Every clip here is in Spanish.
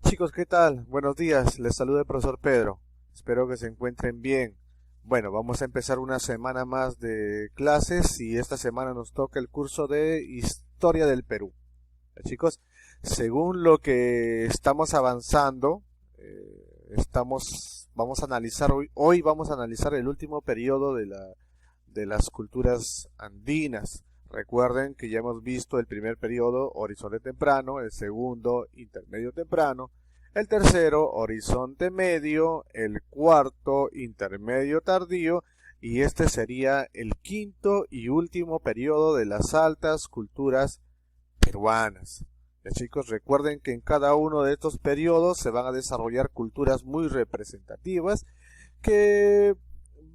Chicos, ¿qué tal? Buenos días, les saluda el profesor Pedro. Espero que se encuentren bien. Bueno, vamos a empezar una semana más de clases y esta semana nos toca el curso de Historia del Perú. Chicos, según lo que estamos avanzando, vamos a analizar hoy vamos a analizar el último periodo de las culturas andinas. Recuerden que ya hemos visto el primer periodo, horizonte temprano, el segundo, intermedio temprano, el tercero, horizonte medio, el cuarto, intermedio tardío, y este sería el quinto y último periodo de las altas culturas peruanas. Ya, chicos, recuerden que en cada uno de estos periodos se van a desarrollar culturas muy representativas que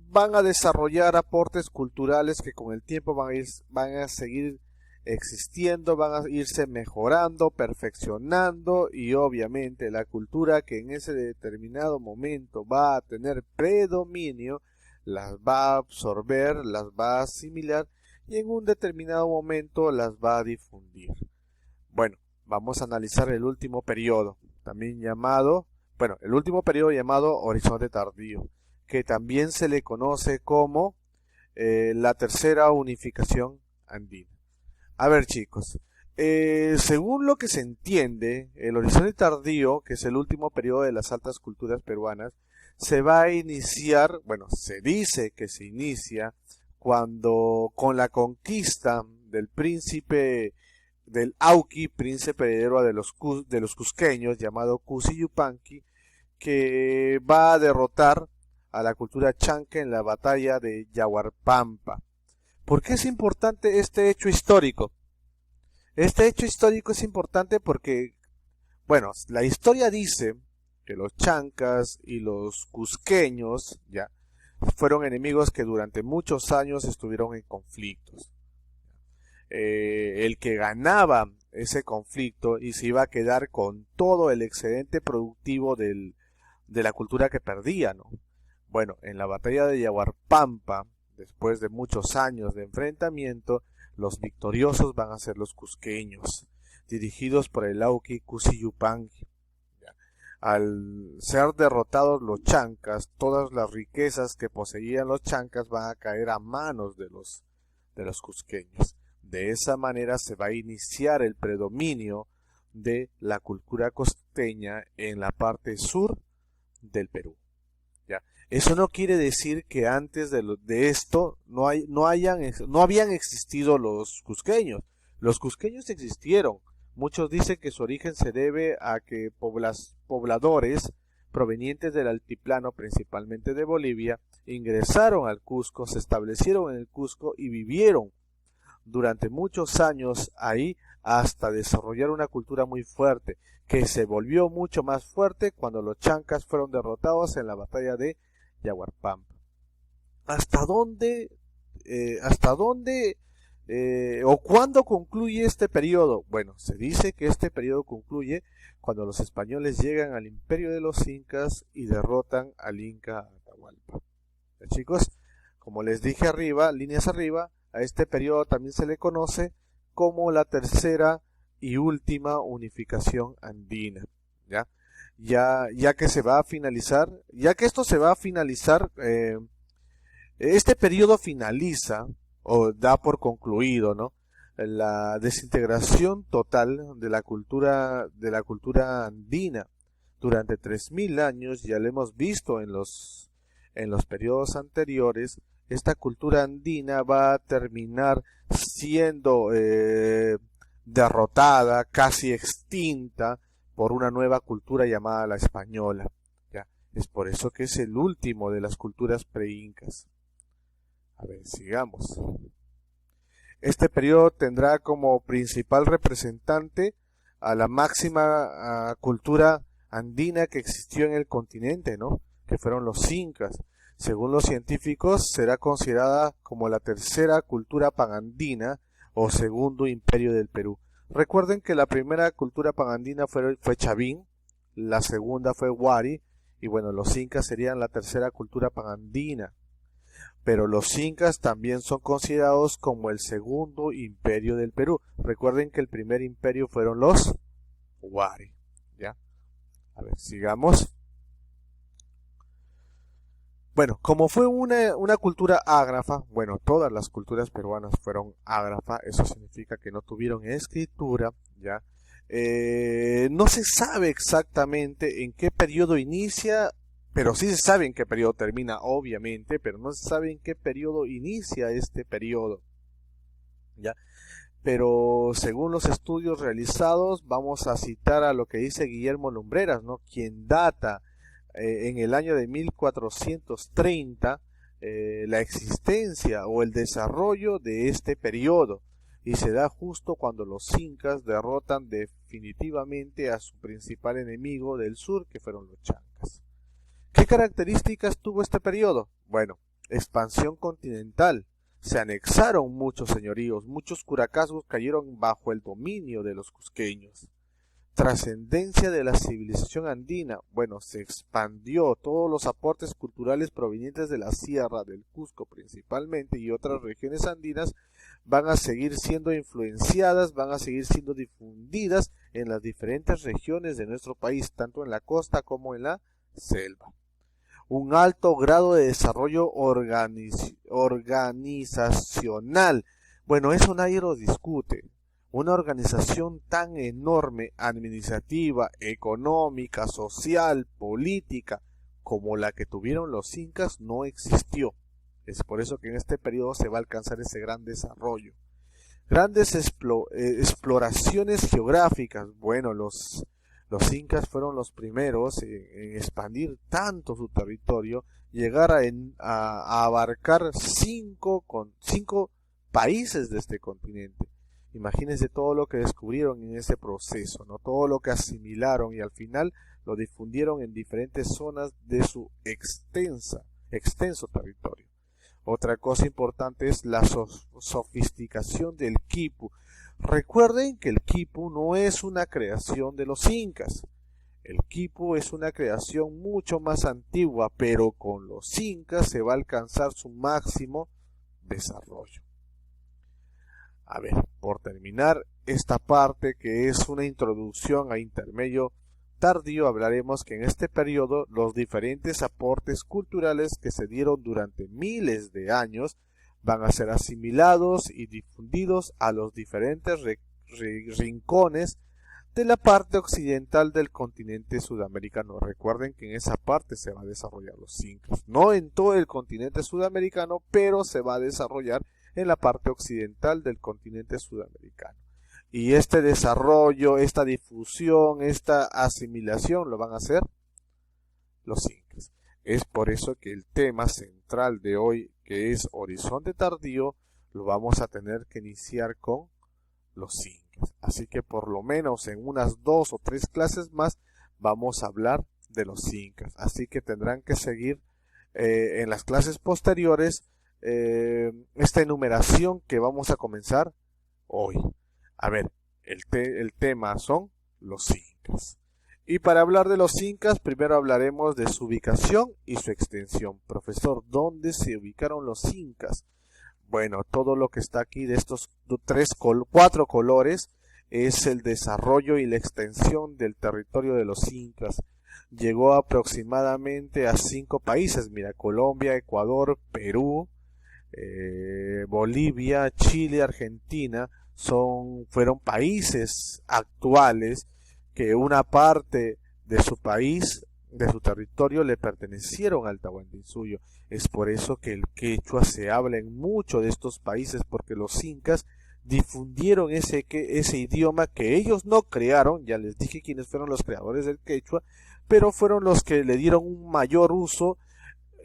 van a desarrollar aportes culturales que con el tiempo van a seguir existiendo, van a irse mejorando, perfeccionando, y obviamente la cultura que en ese determinado momento va a tener predominio las va a absorber, las va a asimilar y en un determinado momento las va a difundir. Bueno, vamos a analizar el último periodo, también llamado, el último periodo llamado horizonte tardío, que también se le conoce como la tercera unificación andina. A ver, chicos, según lo que se entiende, el horizonte tardío, que es el último periodo de las altas culturas peruanas, se va a iniciar, se dice que se inicia con la conquista del príncipe del Auqui, príncipe heredero de los cusqueños, llamado Cusi Yupanqui, que va a derrotar a la cultura chanca en la batalla de Yaguarpampa. ¿Por qué es importante este hecho histórico? Este hecho histórico es importante porque, la historia dice que los chancas y los cusqueños ya fueron enemigos que durante muchos años estuvieron en conflictos. El que ganaba ese conflicto y se iba a quedar con todo el excedente productivo de la cultura que perdía, ¿no? Bueno, en la batalla de Yaguarpampa, después de muchos años de enfrentamiento, los victoriosos van a ser los cusqueños, dirigidos por el Auqui Cusi Yupanqui. Al ser derrotados los chancas, todas las riquezas que poseían los chancas van a caer a manos de los cusqueños. De esa manera se va a iniciar el predominio de la cultura costeña en la parte sur del Perú. ¿Ya? Eso no quiere decir que antes de esto no habían existido los cusqueños. Los cusqueños existieron. Muchos dicen que su origen se debe a que pobladores provenientes del altiplano, principalmente de Bolivia, ingresaron al Cusco, se establecieron en el Cusco y vivieron durante muchos años ahí hasta desarrollar una cultura muy fuerte, que se volvió mucho más fuerte cuando los chancas fueron derrotados en la batalla de Yaguarpampa. ¿Hasta dónde o cuándo concluye este periodo? Bueno, se dice que este periodo concluye cuando los españoles llegan al imperio de los incas y derrotan al inca Atahualpa. Chicos, como les dije arriba, líneas arriba, a este periodo también se le conoce como la tercera y última unificación andina. Ya que se va a finalizar, este periodo finaliza o da por concluido, ¿no?, la desintegración total de la cultura andina. Durante 3000 años, ya lo hemos visto en los periodos anteriores, esta cultura andina va a terminar siendo derrotada, casi extinta, por una nueva cultura llamada la española. ¿Ya? Es por eso que es el último de las culturas preincas. A ver, sigamos. Este periodo tendrá como principal representante a la máxima cultura andina que existió en el continente, ¿no?, que fueron los incas. Según los científicos, será considerada como la tercera cultura panandina o segundo imperio del Perú. Recuerden que la primera cultura panandina fue Chavín, la segunda fue Huari, y los incas serían la tercera cultura panandina. Pero los incas también son considerados como el segundo imperio del Perú. Recuerden que el primer imperio fueron los Huari, ¿ya? A ver, sigamos. Bueno, como fue una cultura ágrafa, bueno, todas las culturas peruanas fueron ágrafa, eso significa que no tuvieron escritura, ¿ya? No se sabe exactamente en qué periodo inicia, pero sí se sabe en qué periodo termina, obviamente, pero no se sabe en qué periodo inicia este periodo, ¿ya? Pero según los estudios realizados, vamos a citar a lo que dice Guillermo Lumbreras, ¿no? Quien data en el año de 1430 la existencia o el desarrollo de este periodo, y se da justo cuando los incas derrotan definitivamente a su principal enemigo del sur, que fueron los chancas. ¿Qué características tuvo este periodo? Bueno, expansión continental. Se anexaron muchos señoríos, muchos curacazgos cayeron bajo el dominio de los cusqueños. Trascendencia de la civilización andina. Bueno, se expandió todos los aportes culturales provenientes de la sierra del Cusco principalmente y otras regiones andinas van a seguir siendo influenciadas, van a seguir siendo difundidas en las diferentes regiones de nuestro país, tanto en la costa como en la selva. Un alto grado de desarrollo organizacional. Bueno, eso nadie lo discute. Una organización tan enorme, administrativa, económica, social, política, como la que tuvieron los incas, no existió. Es por eso que en este periodo se va a alcanzar ese gran desarrollo. Grandes exploraciones geográficas. Bueno, los incas fueron los primeros en expandir tanto su territorio, llegar a abarcar cinco países de este continente. Imagínense todo lo que descubrieron en ese proceso, ¿no? Todo lo que asimilaron y al final lo difundieron en diferentes zonas de su extenso territorio. Otra cosa importante es la sofisticación del quipu. Recuerden que el quipu no es una creación de los incas. El quipu es una creación mucho más antigua, pero con los incas se va a alcanzar su máximo desarrollo. A ver, por terminar esta parte que es una introducción a intermedio tardío, hablaremos que en este periodo los diferentes aportes culturales que se dieron durante miles de años van a ser asimilados y difundidos a los diferentes rincones de la parte occidental del continente sudamericano. Recuerden que en esa parte se va a desarrollar los incas, no en todo el continente sudamericano, pero se va a desarrollar en la parte occidental del continente sudamericano. Y este desarrollo, esta difusión, esta asimilación lo van a hacer los incas. Es por eso que el tema central de hoy, que es Horizonte Tardío, lo vamos a tener que iniciar con los incas. Así que por lo menos en unas 2 o 3 clases más vamos a hablar de los incas. Así que tendrán que seguir en las clases posteriores esta enumeración que vamos a comenzar hoy. A ver, el tema son los incas. Y para hablar de los incas, primero hablaremos de su ubicación y su extensión. Profesor, ¿dónde se ubicaron los incas? Bueno, todo lo que está aquí de estos 4 colores es el desarrollo y la extensión del territorio de los incas. Llegó aproximadamente a 5 países, mira, Colombia, Ecuador, Perú, Bolivia, Chile, Argentina, fueron países actuales que una parte de su país, de su territorio, le pertenecieron al Tahuantinsuyo. Es por eso que el quechua se habla en muchos de estos países, porque los incas difundieron ese idioma que ellos no crearon. Ya les dije quiénes fueron los creadores del quechua, pero fueron los que le dieron un mayor uso,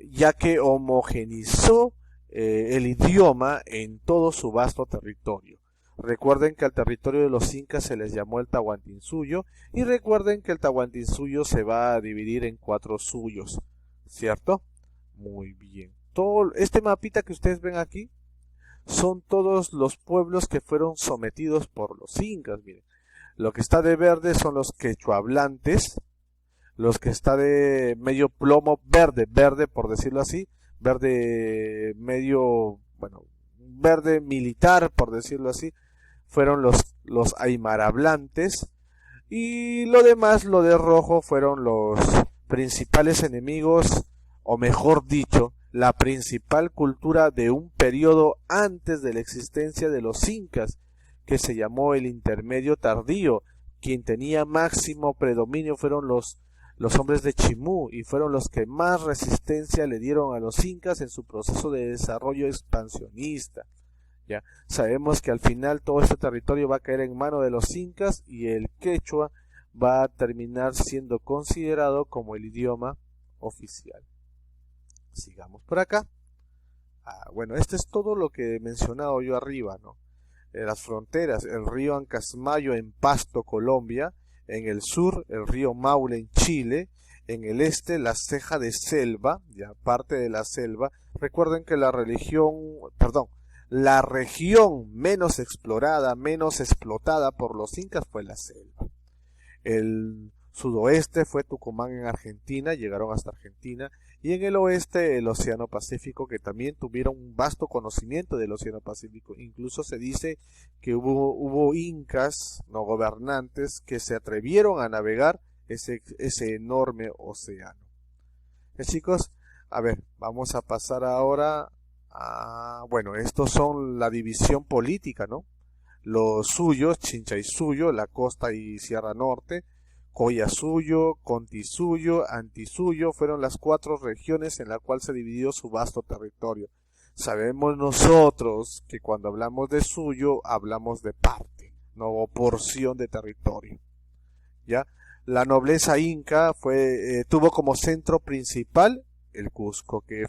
ya que homogenizó el idioma en todo su vasto territorio. Recuerden que al territorio de los incas se les llamó el Tahuantinsuyo, y recuerden que el Tahuantinsuyo se va a dividir en 4 suyos, ¿cierto? Muy bien. Todo este mapita que ustedes ven aquí son todos los pueblos que fueron sometidos por los incas. Miren, lo que está de verde son los quechuahablantes, los que está de medio plomo, verde por decirlo así, verde medio, bueno, verde militar por decirlo así, fueron los aymara hablantes, Y lo demás, lo de rojo, fueron los principales enemigos, o mejor dicho, la principal cultura de un periodo antes de la existencia de los incas, que se llamó el intermedio tardío. Quien tenía máximo predominio fueron los hombres de Chimú, y fueron los que más resistencia le dieron a los incas en su proceso de desarrollo expansionista. Ya sabemos que al final todo este territorio va a caer en manos de los incas, y el quechua va a terminar siendo considerado como el idioma oficial. Sigamos por acá. Bueno, esto es todo lo que he mencionado yo arriba, ¿no? Las fronteras: el río Ancasmayo en Pasto, Colombia; en el sur el río Maule en Chile; en el este la ceja de selva, ya parte de la selva. Recuerden que la región menos explorada, menos explotada por los incas fue la selva. El sudoeste fue Tucumán en Argentina, llegaron hasta Argentina, y en el oeste el Océano Pacífico, que también tuvieron un vasto conocimiento del Océano Pacífico. Incluso se dice que hubo incas, no gobernantes, que se atrevieron a navegar ese enorme océano. Chicos, a ver, vamos a pasar ahora a... Bueno, estos son la división política, ¿no? Los suyos: Chinchay-Suyo, la costa y Sierra Norte; Collasuyo, Conti-Suyo, Anti-Suyo, fueron las 4 regiones en las cuales se dividió su vasto territorio. Sabemos nosotros que cuando hablamos de Suyo, hablamos de parte, no porción de territorio. ¿Ya? La nobleza inca tuvo como centro principal el Cusco, que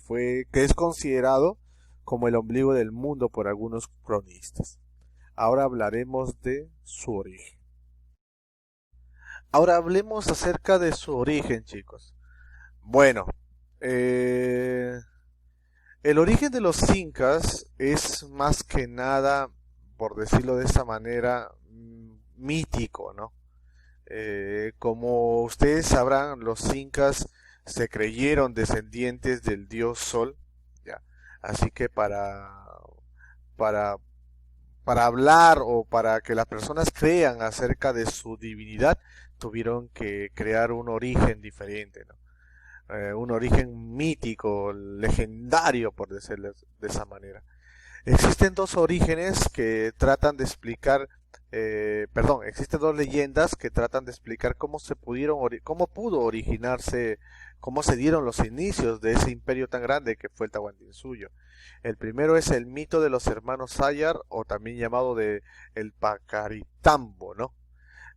es considerado como el ombligo del mundo por algunos cronistas. Ahora hablaremos de su origen. Ahora hablemos acerca de su origen, chicos. Bueno, el origen de los incas es más que nada, por decirlo de esta manera, mítico, ¿no? Como ustedes sabrán, los incas se creyeron descendientes del dios Sol, ¿ya? Así que para hablar, o para que las personas crean acerca de su divinidad, tuvieron que crear un origen diferente, ¿no? Un origen mítico, legendario, por decirlo de esa manera. Existen dos orígenes que tratan de explicar, existen dos leyendas que tratan de explicar cómo pudo originarse, cómo se dieron los inicios de ese imperio tan grande que fue el Tahuantinsuyo. El primero es el mito de los hermanos Sayar, o también llamado de el Pacaritambo, ¿no?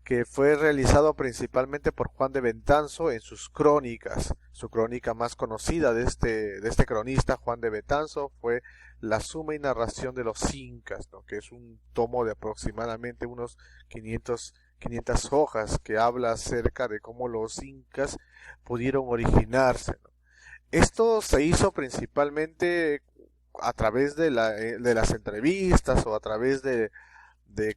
Que fue realizado principalmente por Juan de Betanzo en sus crónicas. Su crónica más conocida de este cronista, Juan de Betanzo, fue La Suma y Narración de los Incas, ¿no? Que es un tomo de aproximadamente unos 500 hojas, que habla acerca de cómo los incas pudieron originarse, ¿no? Esto se hizo principalmente a través de las entrevistas, o a través de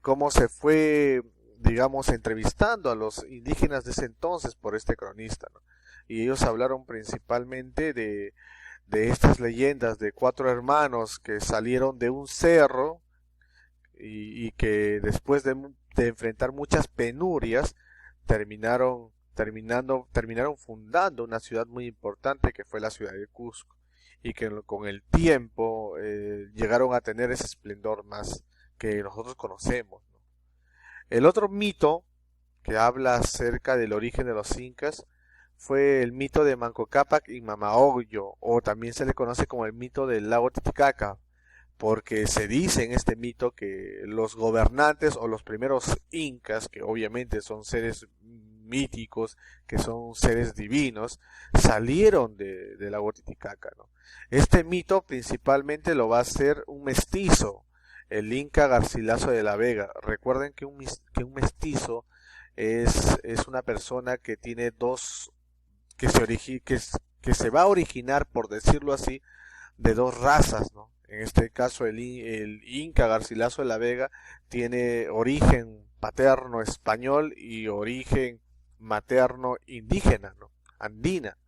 cómo se fue, digamos, entrevistando a los indígenas de ese entonces por este cronista, ¿no? Y ellos hablaron principalmente de estas leyendas de 4 hermanos que salieron de un cerro, y que después de enfrentar muchas penurias terminaron fundando una ciudad muy importante, que fue la ciudad de Cusco, y que con el tiempo llegaron a tener ese esplendor más que nosotros conocemos, ¿no? El otro mito que habla acerca del origen de los incas fue el mito de Manco Cápac y Mamaogyo, o también se le conoce como el mito del lago Titicaca, porque se dice en este mito que los gobernantes, o los primeros incas, que obviamente son seres míticos, que son seres divinos, salieron del lago Titicaca, ¿no? Este mito principalmente lo va a hacer un mestizo, el Inca Garcilaso de la Vega. Recuerden que un mestizo es una persona que tiene que se va a originar, por decirlo así, de 2 razas, ¿no? En este caso el Inca Garcilaso de la Vega tiene origen paterno español y origen materno indígena, ¿no? Andina.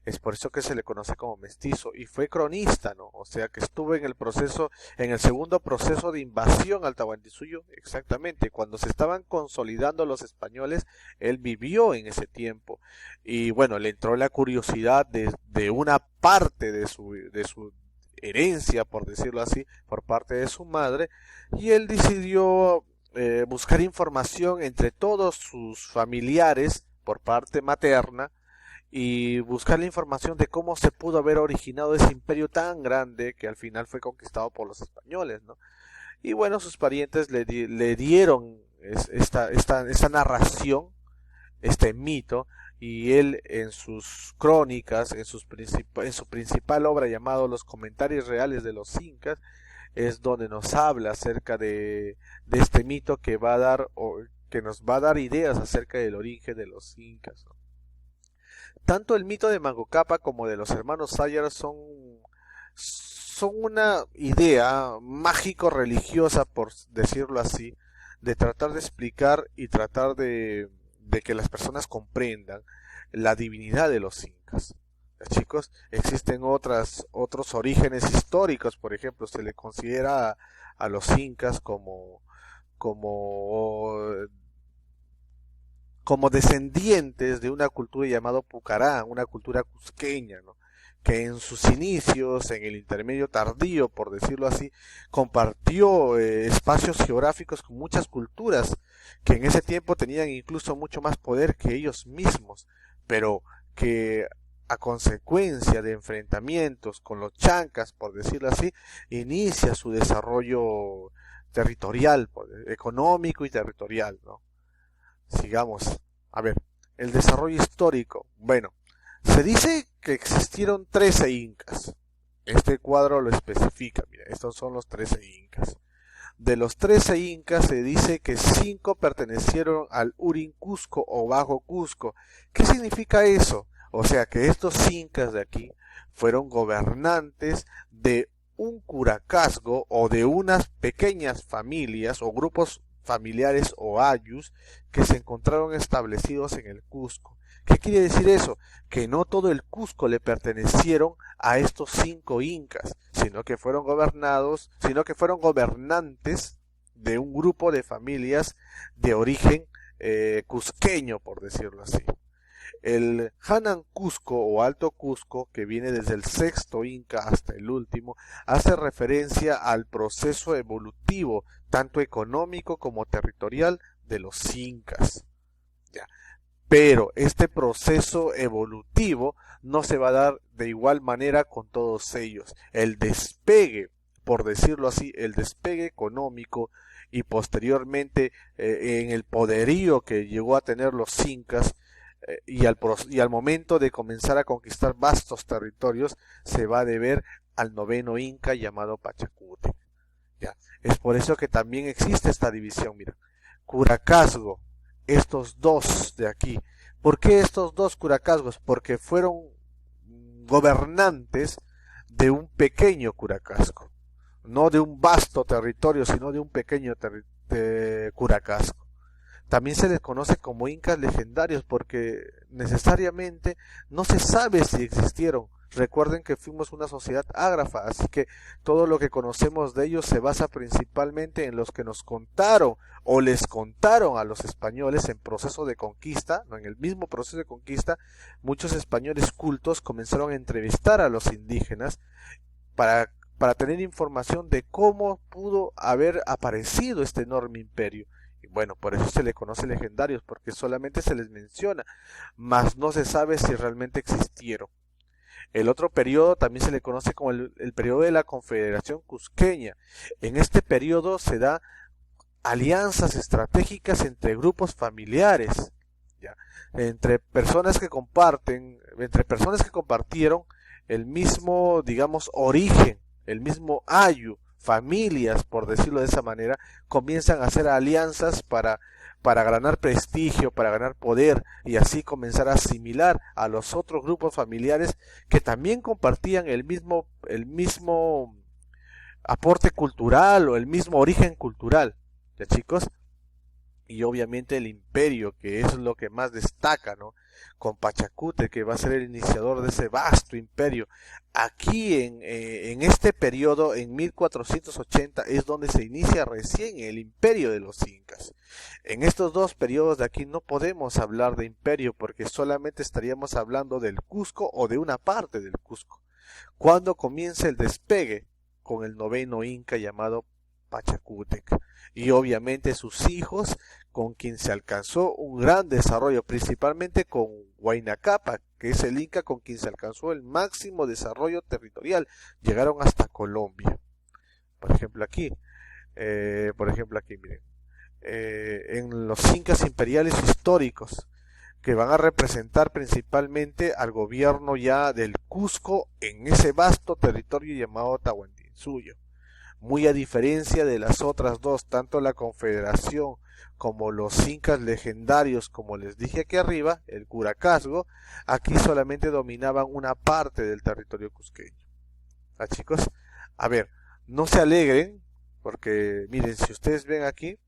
Es por eso que se le conoce como mestizo y fue cronista, ¿no? O sea que estuvo en el proceso, en el segundo proceso de invasión al Tahuantinsuyo, exactamente, cuando se estaban consolidando los españoles, él vivió en ese tiempo y bueno, le entró la curiosidad de una parte de su herencia, por decirlo así, por parte de su madre y él decidió buscar información entre todos sus familiares por parte materna y buscar la información de cómo se pudo haber originado ese imperio tan grande que al final fue conquistado por los españoles, ¿no? Y bueno, sus parientes le dieron esta narración, este mito, y él en sus crónicas, en su principal obra llamado Los Comentarios Reales de los Incas, es donde nos habla acerca de este mito que va a dar, o que nos va a dar ideas acerca del origen de los incas, ¿no? Tanto el mito de Manco Cápac como de los hermanos Sayar son una idea mágico-religiosa, por decirlo así, de tratar de explicar y tratar de que las personas comprendan la divinidad de los incas. Chicos, existen otros orígenes históricos, por ejemplo, se le considera a los incas como como descendientes de una cultura llamada Pucará, una cultura cusqueña, ¿no? Que en sus inicios, en el intermedio tardío, por decirlo así, compartió espacios geográficos con muchas culturas que en ese tiempo tenían incluso mucho más poder que ellos mismos, pero que a consecuencia de enfrentamientos con los chancas, por decirlo así, inicia su desarrollo territorial, económico y territorial, ¿no? Sigamos. A ver, el desarrollo histórico. Bueno, se dice que existieron 13 incas. Este cuadro lo especifica. Mira, estos son los 13 incas. De los 13 incas se dice que 5 pertenecieron al Urin Cusco o Bajo Cusco. ¿Qué significa eso? O sea que estos incas de aquí fueron gobernantes de un curacazgo o de unas pequeñas familias o grupos familiares o ayus que se encontraron establecidos en el Cusco. ¿Qué quiere decir eso? Que no todo el Cusco le pertenecieron a estos 5 incas, sino que fueron gobernantes de un grupo de familias de origen cusqueño, por decirlo así. El Hanan Cusco o Alto Cusco, que viene desde el sexto Inca hasta el último, hace referencia al proceso evolutivo, tanto económico como territorial, de los Incas. ¿Ya? Pero este proceso evolutivo no se va a dar de igual manera con todos ellos. El despegue, por decirlo así, el despegue económico y posteriormente en el poderío que llegó a tener los incas y al momento de comenzar a conquistar vastos territorios se va a deber al noveno inca llamado Pachacútec. ¿Ya? Es por eso que también existe esta división. Mira, Curacazgo, estos dos de aquí. ¿Por qué estos dos Curacazgos? Porque fueron gobernantes de un pequeño Curacazgo, no de un vasto territorio, sino de un pequeño Curacazgo. También se les conoce como incas legendarios porque necesariamente no se sabe si existieron. Recuerden que fuimos una sociedad ágrafa, así que todo lo que conocemos de ellos se basa principalmente en los que nos contaron o les contaron a los españoles en proceso de conquista, no en el mismo proceso de conquista. Muchos españoles cultos comenzaron a entrevistar a los indígenas para tener información de cómo pudo haber aparecido este enorme imperio. Y bueno, por eso se le conoce legendarios, porque solamente se les menciona, mas no se sabe si realmente existieron. El otro periodo también se le conoce como el periodo de la Confederación Cusqueña. En este periodo se da alianzas estratégicas entre grupos familiares, ¿ya? Entre personas que compartieron el mismo, digamos, origen, el mismo ayu, familias, por decirlo de esa manera, comienzan a hacer alianzas para ganar prestigio, para ganar poder y así comenzar a asimilar a los otros grupos familiares que también compartían el mismo aporte cultural o el mismo origen cultural. ¿Ya, chicos? y obviamente el imperio, que es lo que más destaca, ¿no? Con Pachacute, que va a ser el iniciador de ese vasto imperio. Aquí en este periodo, en 1480, es donde se inicia recién el imperio de los incas. En estos dos periodos de aquí no podemos hablar de imperio porque solamente estaríamos hablando del Cusco o de una parte del Cusco. Cuando comienza el despegue con el noveno inca llamado Pachacútec y obviamente sus hijos, con quien se alcanzó un gran desarrollo, principalmente con Huayna Capac, que es el inca con quien se alcanzó el máximo desarrollo territorial. Llegaron hasta Colombia. Por ejemplo aquí, miren, en los incas imperiales históricos, que van a representar principalmente al gobierno ya del Cusco en ese vasto territorio llamado Tahuantinsuyo. Muy a diferencia de las otras dos, tanto la Confederación como los incas legendarios, como les dije aquí arriba, el Curacazgo, aquí solamente dominaban una parte del territorio cusqueño. ¿Ah, chicos? A ver, no se alegren, porque miren, si ustedes ven aquí,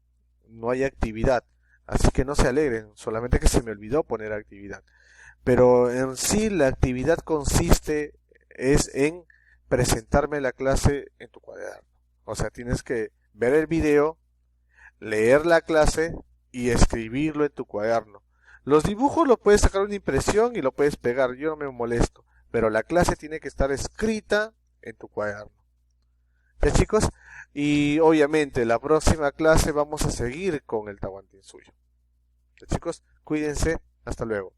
no hay actividad. Así que no se alegren, solamente que se me olvidó poner actividad. Pero en sí la actividad consiste es en presentarme la clase en tu cuaderno. O sea, tienes que ver el video, leer la clase y escribirlo en tu cuaderno. Los dibujos lo puedes sacar una impresión y lo puedes pegar, yo no me molesto. Pero la clase tiene que estar escrita en tu cuaderno. ¿Ya, chicos? Y obviamente la próxima clase vamos a seguir con el Tahuantinsuyo. ¿Ya, chicos? Cuídense. Hasta luego.